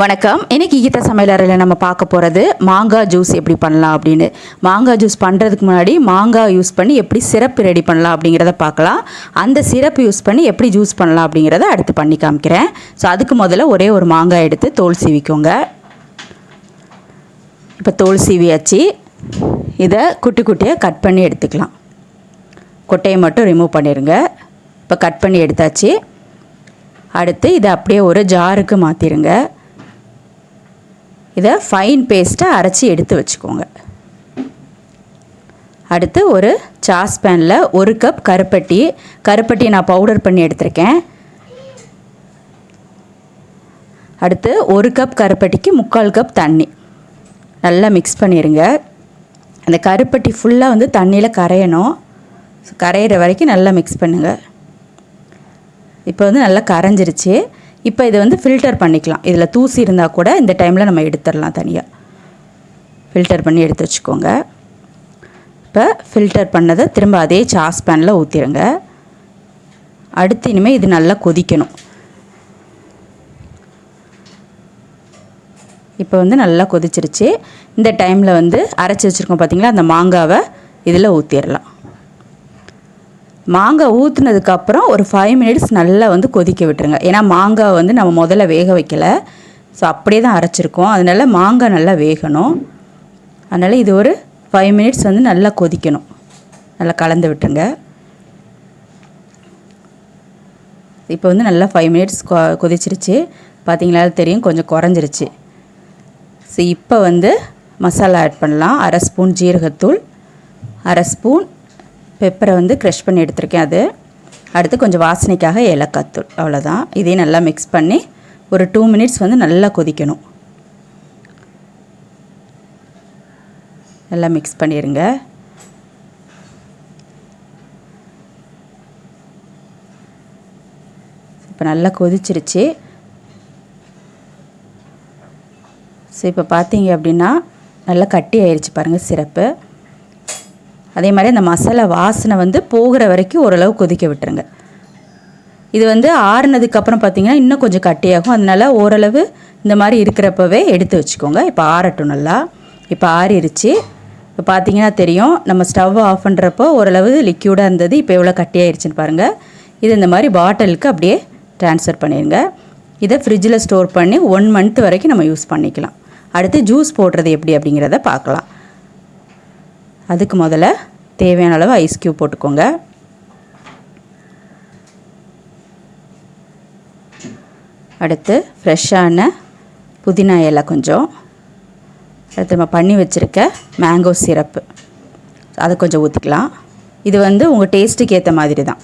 வணக்கம். இன்னைக்கு கீதா சமையலறையில் நம்ம பார்க்க போகிறது மாங்காய் ஜூஸ் எப்படி பண்ணலாம் அப்படின்னு. மாங்காய் ஜூஸ் பண்ணுறதுக்கு முன்னாடி மாங்காய் யூஸ் பண்ணி எப்படி சிரப் ரெடி பண்ணலாம் அப்படிங்கிறத பார்க்கலாம். அந்த சிரப் யூஸ் பண்ணி எப்படி ஜூஸ் பண்ணலாம் அப்படிங்கிறத அடுத்து பண்ணி காமிக்கிறேன். ஸோ அதுக்கு முதல்ல ஒரே ஒரு மாங்காய் எடுத்து தோல் சீவிக்கோங்க. இப்போ தோல் சீவியாச்சு. இதை குட்டி குட்டியாக கட் பண்ணி எடுத்துக்கலாம். கொட்டையை மட்டும் ரிமூவ் பண்ணிடுங்க. இப்போ கட் பண்ணி எடுத்தாச்சு. அடுத்து இதை அப்படியே ஒரு ஜாருக்கு மாற்றிடுங்க. இதை ஃபைன் பேஸ்ட்டாக அரைச்சி எடுத்து வச்சுக்கோங்க. அடுத்து ஒரு சாஸ்பேனில் 1 கப் கருப்பட்டி நான் பவுடர் பண்ணி எடுத்திருக்கேன். அடுத்து 1 கப் கருப்பட்டிக்கு 3/4 கப் தண்ணி நல்லா மிக்ஸ் பண்ணிடுங்க. அந்த கருப்பட்டி ஃபுல்லாக வந்து தண்ணியில் கரையணும். கரையிற வரைக்கும் நல்லா மிக்ஸ் பண்ணுங்கள். இப்போ வந்து நல்லா கரைஞ்சிருச்சு. இப்போ இதை வந்து ஃபில்டர் பண்ணிக்கலாம். இதில் தூசி இருந்தால் கூட இந்த டைமில் நம்ம எடுத்துடலாம். தனியாக ஃபில்டர் பண்ணி எடுத்து வச்சுக்கோங்க. இப்போ ஃபில்டர் பண்ணதை திரும்ப அதே சாஸ்பேனில் ஊற்றிடுங்க. அடுத்து இனிமேல் இது நல்லா கொதிக்கணும். இப்போ வந்து நல்லா கொதிச்சிருச்சு. இந்த டைமில் வந்து அரைச்சி வச்சுருக்கோம் பார்த்திங்களா, அந்த மாங்காவை இதில் ஊற்றிடலாம். மாங்காய் ஊற்றுனதுக்கப்புறம் ஒரு 5 மினிட்ஸ் நல்லா வந்து கொதிக்க விட்டுருங்க. ஏன்னா மாங்காய் வந்து நம்ம முதல்ல வேக வைக்கலை. ஸோ அப்படியே தான் அரைச்சிருக்கோம். அதனால் மாங்காய் நல்லா வேகணும். அதனால் இது ஒரு 5 மினிட்ஸ் வந்து நல்லா கொதிக்கணும். நல்லா கலந்து விட்டுருங்க. இப்போ வந்து நல்லா 5 மினிட்ஸ் கொதிச்சிருச்சு. பார்த்தீங்களா தெரியும், கொஞ்சம் குறைஞ்சிருச்சு. ஸோ இப்போ வந்து மசாலா ஆட் பண்ணலாம். 1/2 ஸ்பூன் ஜீரகத்தூள், 1/2 ஸ்பூன் பெப்பரை வந்து க்ரஷ் பண்ணி எடுத்துருக்கேன். அது அடுத்து கொஞ்சம் வாசனைக்காக ஏலக்காய் தூள், அவ்வளோதான். இதையும் நல்லா மிக்ஸ் பண்ணி ஒரு 2 மினிட்ஸ் வந்து நல்லா கொதிக்கணும். நல்லா மிக்ஸ் பண்ணிடுங்க. இப்போ நல்லா கொதிச்சிருச்சு. ஸோ இப்போ பார்த்தீங்க அப்படின்னா நல்லா கட்டி ஆயிடுச்சு பாருங்கள் சிரப்பு. அதே மாதிரி அந்த மசாலா வாசனை வந்து போகிற வரைக்கும் ஓரளவு கொதிக்க விட்டுருங்க. இது வந்து ஆறுனதுக்கப்புறம் பார்த்திங்கன்னா இன்னும் கொஞ்சம் கட்டியாகும். அதனால் ஓரளவு இந்த மாதிரி இருக்கிறப்பவே எடுத்து வச்சுக்கோங்க. இப்போ ஆறட்டும் நல்லா. இப்போ ஆறிடுச்சு. இப்போ பார்த்திங்கன்னா தெரியும், நம்ம ஸ்டவ் ஆஃப் பண்ணுறப்போ ஓரளவு லிக்யூடாக இருந்தது. இப்போ எவ்வளோ கட்டியாயிருச்சுன்னு பாருங்கள். இது இந்த மாதிரி பாட்டிலுக்கு அப்படியே ட்ரான்ஸ்ஃபர் பண்ணிடுங்க. இதை ஃப்ரிட்ஜில் ஸ்டோர் பண்ணி 1 மந்த் வரைக்கும் நம்ம யூஸ் பண்ணிக்கலாம். அடுத்து ஜூஸ் போடுறது எப்படி அப்படிங்கிறத பார்க்கலாம். அதுக்கு முதல்ல தேவையான அளவு ஐஸ் க்யூப் போட்டுக்கோங்க. அடுத்து ஃப்ரெஷ்ஷான புதினா இலை கொஞ்சம். அடுத்து நம்ம பண்ணி வச்சுருக்க மேங்கோ சிரப்பு அதை கொஞ்சம் ஊற்றிக்கலாம். இது வந்து உங்கள் டேஸ்ட்டுக்கு ஏற்ற மாதிரி தான்.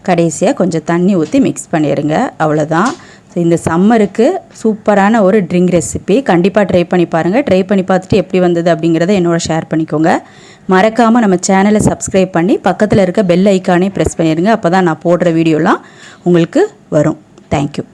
கடைசியாக கொஞ்சம் தண்ணி ஊற்றி மிக்ஸ் பண்ணிடுங்க. அவ்வளோதான். ஸோ இந்த சம்மருக்கு சூப்பரான ஒரு ட்ரிங்க் ரெசிபி. கண்டிப்பாக ட்ரை பண்ணி பாருங்கள். ட்ரை பண்ணி பார்த்துட்டு எப்படி வந்தது அப்படிங்கிறத என்னோட ஷேர் பண்ணிக்கோங்க. மறக்காமல் நம்ம சேனலை சப்ஸ்கிரைப் பண்ணி பக்கத்தில் இருக்க பெல் ஐக்கானே ப்ரெஸ் பண்ணிடுங்க. அப்போ தான் நான் போடுற வீடியோலாம் உங்களுக்கு வரும். தேங்க்யூ.